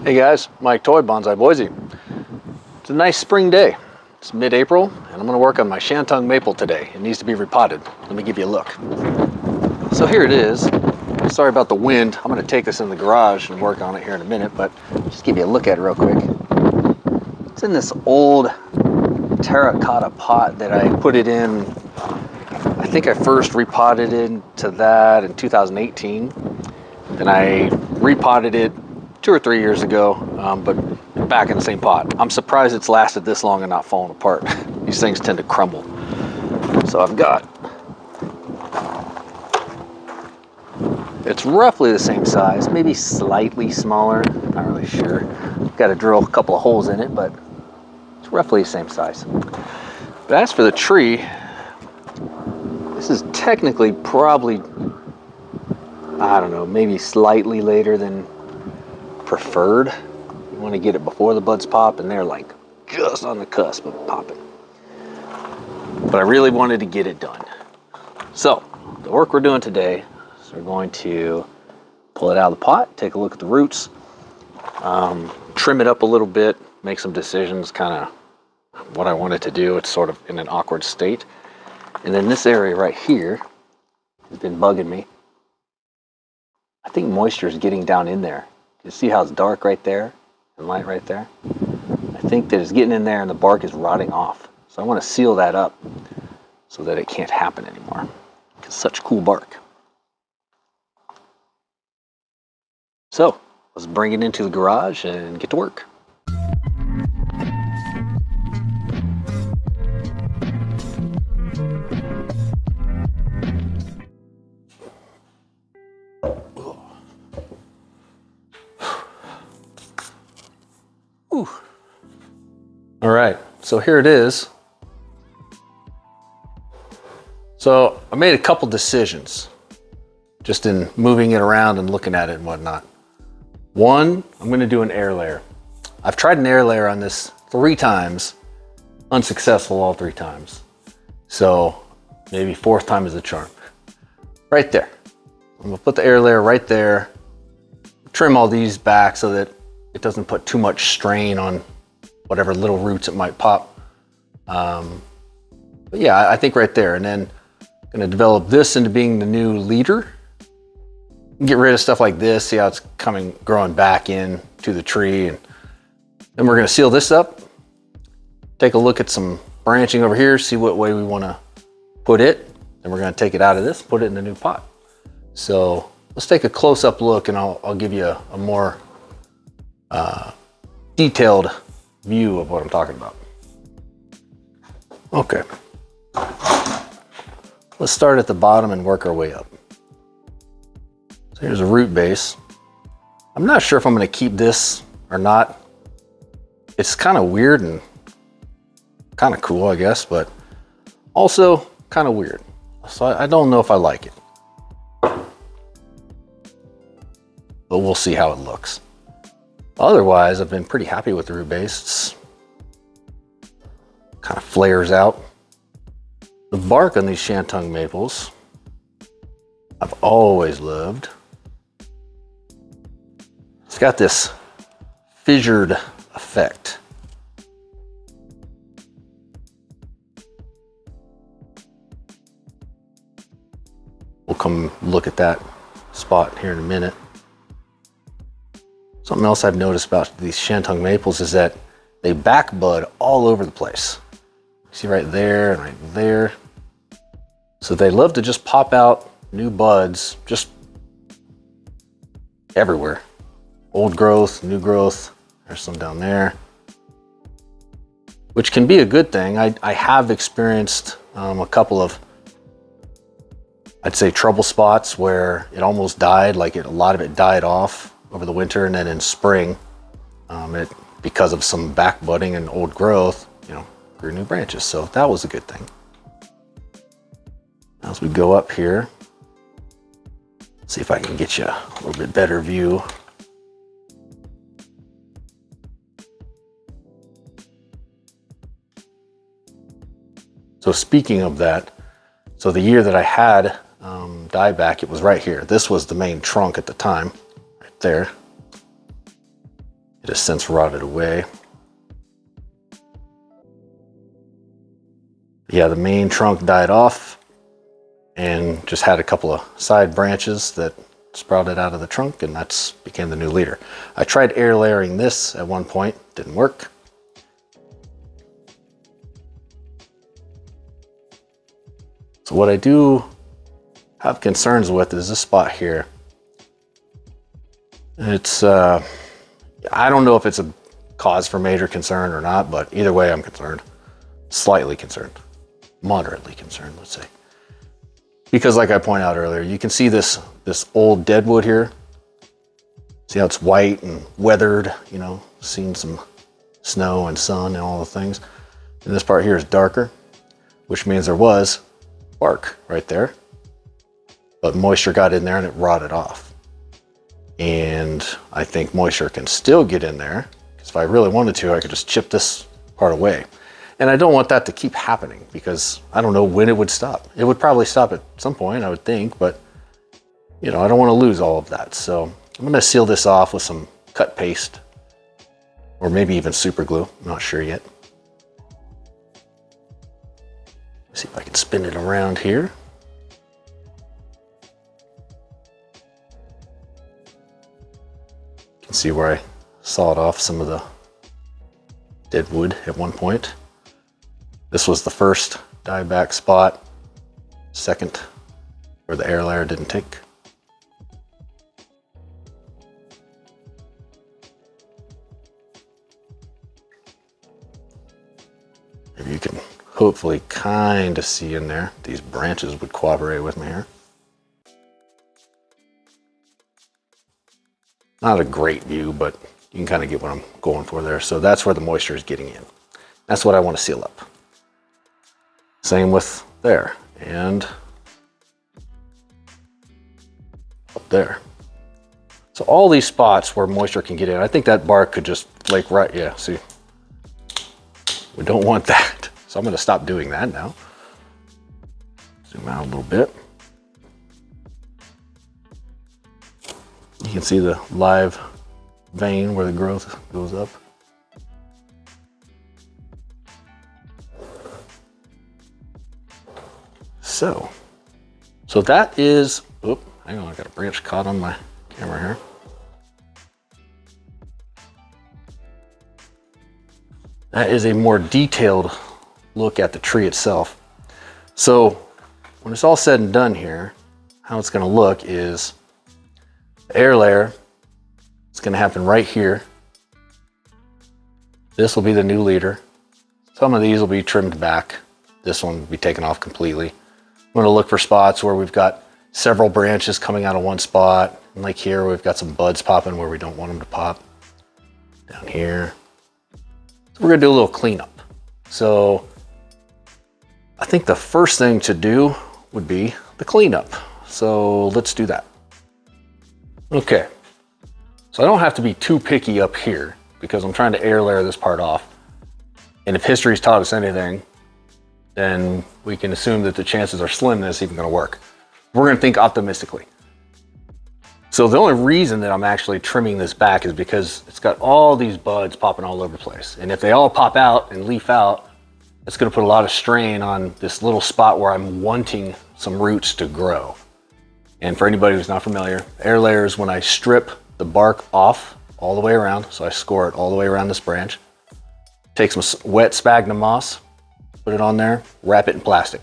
Hey guys, Mike Toy, Bonsai, Boise. It's a nice spring day. It's mid-April, and I'm gonna work on my Shantung maple today. It needs to be repotted. Let me give you a look. So here it is. Sorry about the wind. I'm gonna take this in the garage and work on it here in a minute, but just give you a look at it real quick. It's in this old terracotta pot that I put it in. I think I first repotted into that in 2018. Then I repotted it 2 or 3 years ago, but back in the same pot. I'm surprised it's lasted this long and not fallen apart. These things tend to crumble. So I've got, it's roughly the same size, maybe slightly smaller, not really sure. Got to drill a couple of holes in it, but it's roughly the same size. But as for the tree, this is technically probably, I don't know, maybe slightly later than preferred. You want to get it before the buds pop, and they're like just on the cusp of popping. But I really wanted to get it done. So the work we're doing today is we're going to pull it out of the pot, take a look at the roots, trim it up a little bit, make some decisions, kind of what I wanted to do. It's sort of in an awkward state. And then this area right here has been bugging me. I think moisture is getting down in there. You see how it's dark right there and light right there? I think that it's getting in there and the bark is rotting off. So I want to seal that up so that it can't happen anymore. It's such cool bark. So let's bring it into the garage and get to work. All right, so here it is. So I made a couple decisions just in moving it around and looking at it and whatnot. One, I'm gonna do an air layer. I've tried an air layer on this 3 times, unsuccessful all 3 times. So maybe 4th time is the charm. Right there. I'm gonna put the air layer right there, trim all these back so that it doesn't put too much strain on whatever little roots it might pop. But yeah, I think right there. And then I'm gonna develop this into being the new leader. Get rid of stuff like this, see how it's growing back in to the tree. And then we're gonna seal this up, take a look at some branching over here, see what way we wanna put it. Then we're gonna take it out of this, put it in the new pot. So let's take a close-up look and I'll give you a more detailed view of what I'm talking about. Okay. Let's start at the bottom and work our way up. So here's a root base. I'm not sure if I'm going to keep this or not. It's kind of weird and kind of cool, I guess, but also kind of weird. So I don't know if I like it. But we'll see how it looks. Otherwise, I've been pretty happy with the root base. It's kind of flares out. The bark on these Shantung maples, I've always loved. It's got this fissured effect. We'll come look at that spot here in a minute. Something else I've noticed about these Shantung maples is that they back bud all over the place. See right there and right there. So they love to just pop out new buds just everywhere. Old growth, new growth. There's some down there, which can be a good thing. I have experienced a couple of, I'd say, trouble spots where it almost died, like a lot of it died off over the winter, and then in spring, because of some back budding and old growth, grew new branches. So that was a good thing. As we go up here, see if I can get you a little bit better view. So speaking of that, so the year that I had dieback, it was right here. This was the main trunk at the time, right there. It has since rotted away. Yeah, the main trunk died off and just had a couple of side branches that sprouted out of the trunk, and that's became the new leader. I tried air layering this at one point, didn't work. So what I do have concerns with is this spot here. It's, I don't know if it's a cause for major concern or not, but either way I'm concerned. Slightly concerned. Moderately concerned, let's say. Because like I pointed out earlier, you can see this old deadwood here. See how it's white and weathered, you know, seen some snow and sun and all the things. And this part here is darker, which means there was bark right there. But moisture got in there and it rotted off. And I think moisture can still get in there, because if I really wanted to, I could just chip this part away. And I don't want that to keep happening, because I don't know when it would stop. It would probably stop at some point, I would think, but you know, I don't want to lose all of that. So I'm going to seal this off with some cut paste, or maybe even super glue. I'm not sure yet. Let's see if I can spin it around here. You can see where I sawed off some of the dead wood at one point. This was the first dieback spot, second where the air layer didn't take. Maybe you can hopefully kind of see in there. These branches would cooperate with me here. Not a great view, but you can kind of get what I'm going for there. So that's where the moisture is getting in. That's what I want to seal up. Same with there and up there. So all these spots where moisture can get in, I think that bark could just flake right, yeah, see. We don't want that. So I'm going to stop doing that now. Zoom out a little bit. You can see the live vein where the growth goes up. So that is, oop, hang on, I got a branch caught on my camera here. That is a more detailed look at the tree itself. So when it's all said and done here, how it's gonna look is the air layer is gonna happen right here. This will be the new leader. Some of these will be trimmed back. This one will be taken off completely. I'm gonna look for spots where we've got several branches coming out of one spot. And like here, we've got some buds popping where we don't want them to pop. Down here. So we're gonna do a little cleanup. So I think the first thing to do would be the cleanup. So let's do that. Okay. So I don't have to be too picky up here because I'm trying to air layer this part off. And if history's taught us anything, then we can assume that the chances are slim that it's even gonna work. We're gonna think optimistically. So the only reason that I'm actually trimming this back is because it's got all these buds popping all over the place. And if they all pop out and leaf out, it's gonna put a lot of strain on this little spot where I'm wanting some roots to grow. And for anybody who's not familiar, air layers, when I strip the bark off all the way around, so I score it all the way around this branch, take some wet sphagnum moss, put it on there, wrap it in plastic.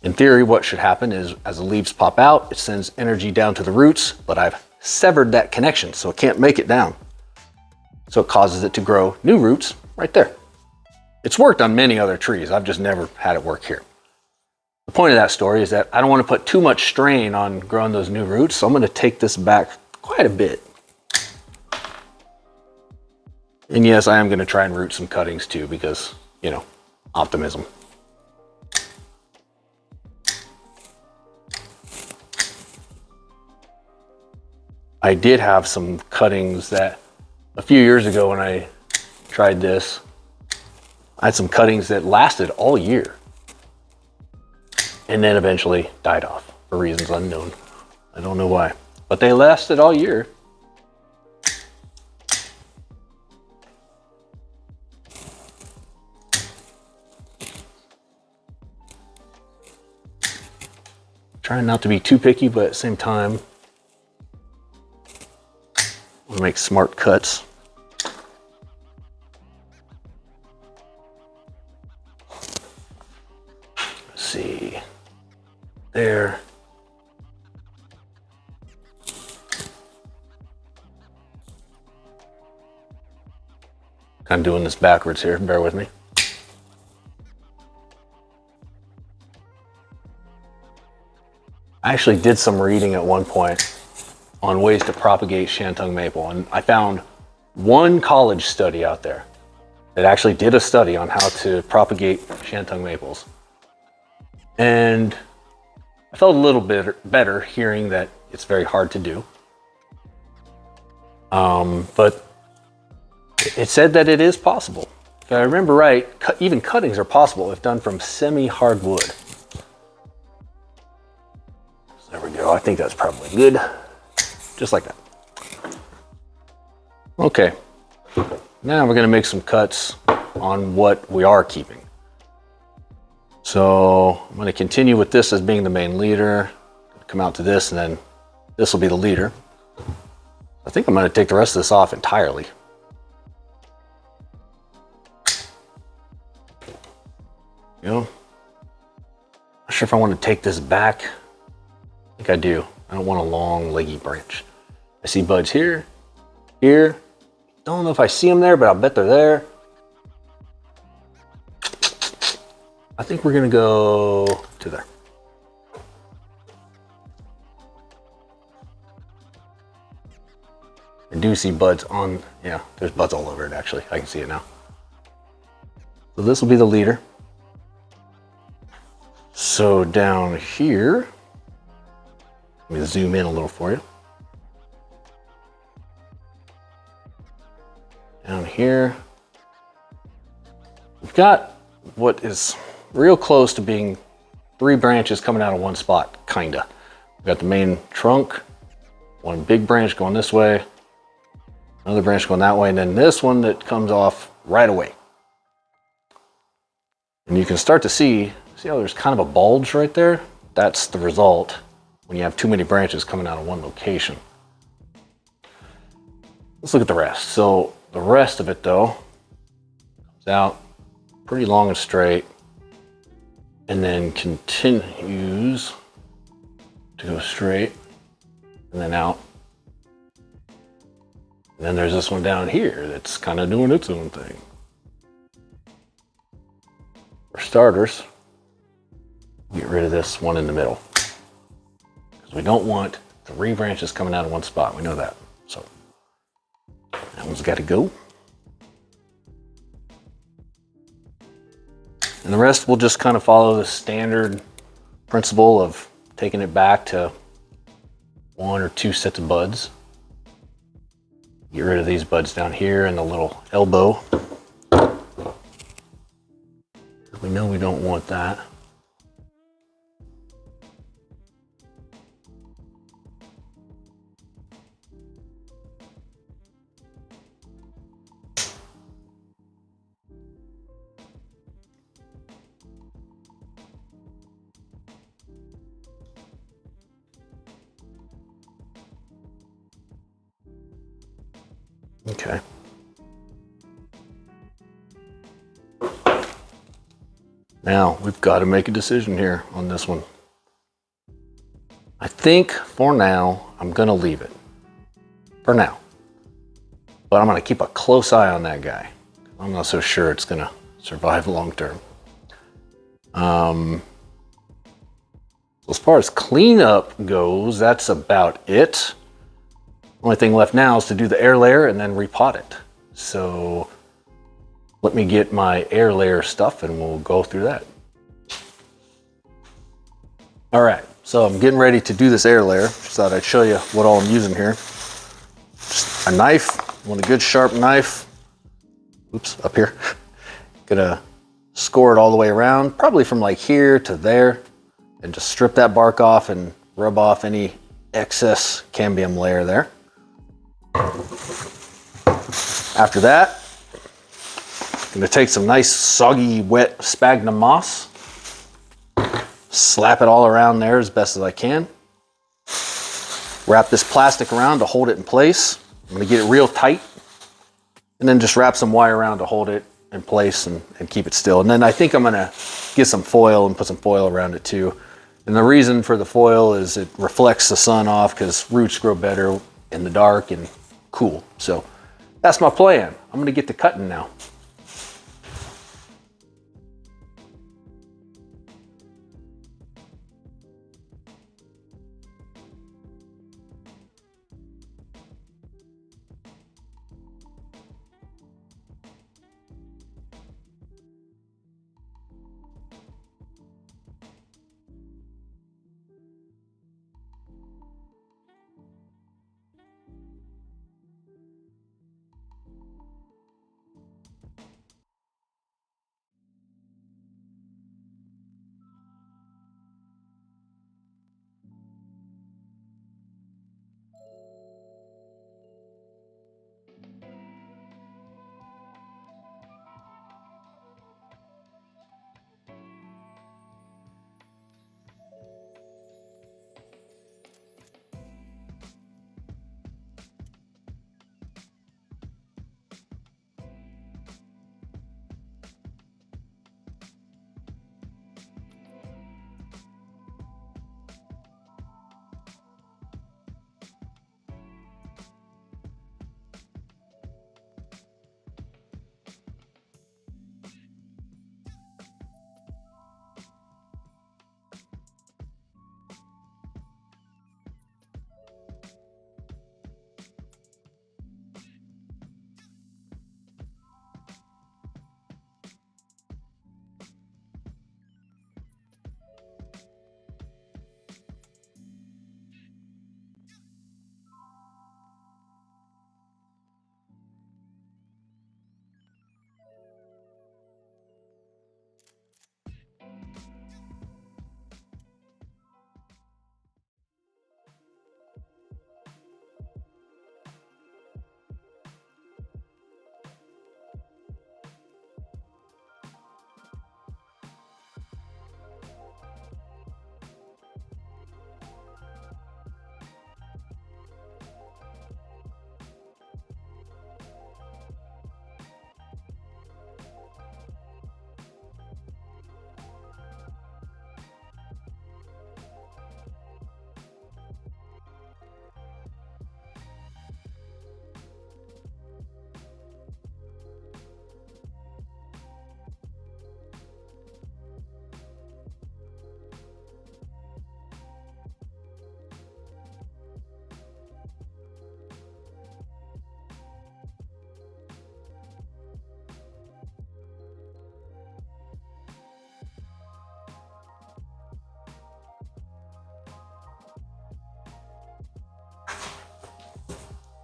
In theory, what should happen is as the leaves pop out, it sends energy down to the roots, but I've severed that connection, so it can't make it down. So it causes it to grow new roots right there. It's worked on many other trees. I've just never had it work here. The point of that story is that I don't want to put too much strain on growing those new roots, so I'm going to take this back quite a bit. And yes, I am going to try and root some cuttings too, because, you know, optimism. I did have some cuttings that a few years ago when I tried this, I had some cuttings that lasted all year and then eventually died off for reasons unknown. I don't know why, but they lasted all year. Trying not to be too picky, but at the same time, I want to make smart cuts. Let's see. There. I'm doing this backwards here, bear with me. I actually did some reading at one point on ways to propagate Shantung maple, and I found one college study out there that actually did a study on how to propagate Shantung maples. And I felt a little bit better hearing that it's very hard to do. But it said that it is possible. If I remember right, even cuttings are possible if done from semi-hard wood. So there we go. I think that's probably good. Just like that. Okay. Now we're going to make some cuts on what we are keeping. So I'm going to continue with this as being the main leader. Come out to this, and then this will be the leader. I think I'm going to take the rest of this off entirely. You know, not sure if I want to take this back. I think I do. I don't want a long, leggy branch. I see buds here, here. Don't know if I see them there, but I'll bet they're there. I think we're gonna go to there. I do see buds on, yeah, there's buds all over it actually. I can see it now. So this will be the leader. So down here, let me zoom in a little for you. Down here, we've got what is real close to being 3 branches coming out of one spot, kinda. We've got the main trunk, one big branch going this way, another branch going that way, and then this one that comes off right away. And you can start to see how there's kind of a bulge right there? That's the result when you have too many branches coming out of one location. Let's look at the rest. So the rest of it though, comes out pretty long and straight, and then continues to go straight, and then out. And then there's this one down here that's kind of doing its own thing. For starters, get rid of this one in the middle, because we don't want 3 branches coming out of one spot. We know that. So that one's got to go. And the rest will just kind of follow the standard principle of taking it back to 1 or 2 sets of buds. Get rid of these buds down here and the little elbow. We know we don't want that. Okay. Now we've got to make a decision here on this one. I think for now, I'm gonna leave it. For now. But I'm gonna keep a close eye on that guy. I'm not so sure it's gonna survive long term. As far as cleanup goes, that's about it. Only thing left now is to do the air layer and then repot it. So let me get my air layer stuff and we'll go through that. All right, so I'm getting ready to do this air layer. Just thought I'd show you what all I'm using here. Just a knife, want a good sharp knife. Oops, up here. Gonna score it all the way around, probably from like here to there, and just strip that bark off and rub off any excess cambium layer there. After that, I'm gonna take some nice soggy wet sphagnum moss, slap it all around there as best as I can. Wrap this plastic around to hold it in place. I'm gonna get it real tight, and then just wrap some wire around to hold it in place and keep it still. And then I think I'm gonna get some foil and put some foil around it too. And the reason for the foil is it reflects the sun off, because roots grow better in the dark and cool. So that's my plan. I'm gonna get to cutting now.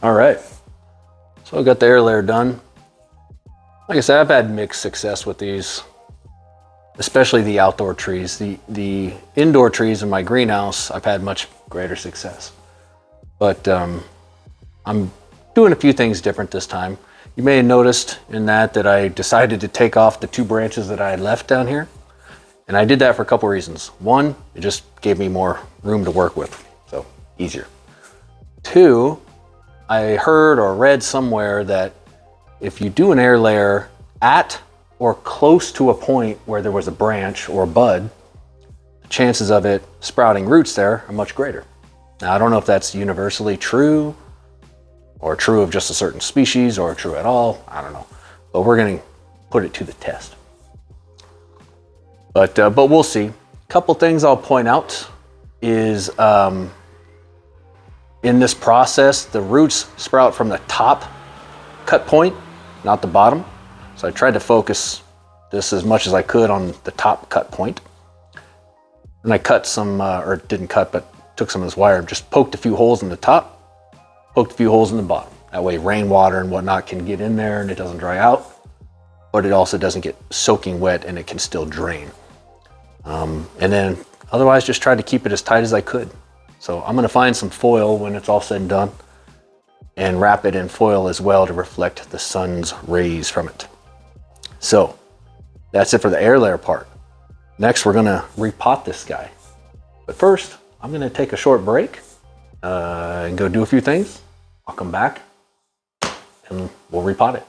All right, so I got the air layer done. Like I said, I've had mixed success with these, especially the outdoor trees. The indoor trees in my greenhouse, I've had much greater success. But I'm doing a few things different this time. You may have noticed in that I decided to take off the 2 branches that I had left down here. And I did that for a couple of reasons. One, it just gave me more room to work with, so easier. 2, I heard or read somewhere that if you do an air layer at or close to a point where there was a branch or a bud, the chances of it sprouting roots there are much greater. Now, I don't know if that's universally true or true of just a certain species or true at all. I don't know, but we're going to put it to the test. But we'll see. A couple things I'll point out is in this process, the roots sprout from the top cut point, not the bottom. So I tried to focus this as much as I could on the top cut point. And I cut some, or didn't cut, but took some of this wire and just poked a few holes in the top, poked a few holes in the bottom. That way rainwater and whatnot can get in there and it doesn't dry out, but it also doesn't get soaking wet and it can still drain. And then otherwise just tried to keep it as tight as I could. So I'm gonna find some foil when it's all said and done and wrap it in foil as well to reflect the sun's rays from it. So that's it for the air layer part. Next, we're gonna repot this guy. But first, I'm gonna take a short break and go do a few things. I'll come back and we'll repot it.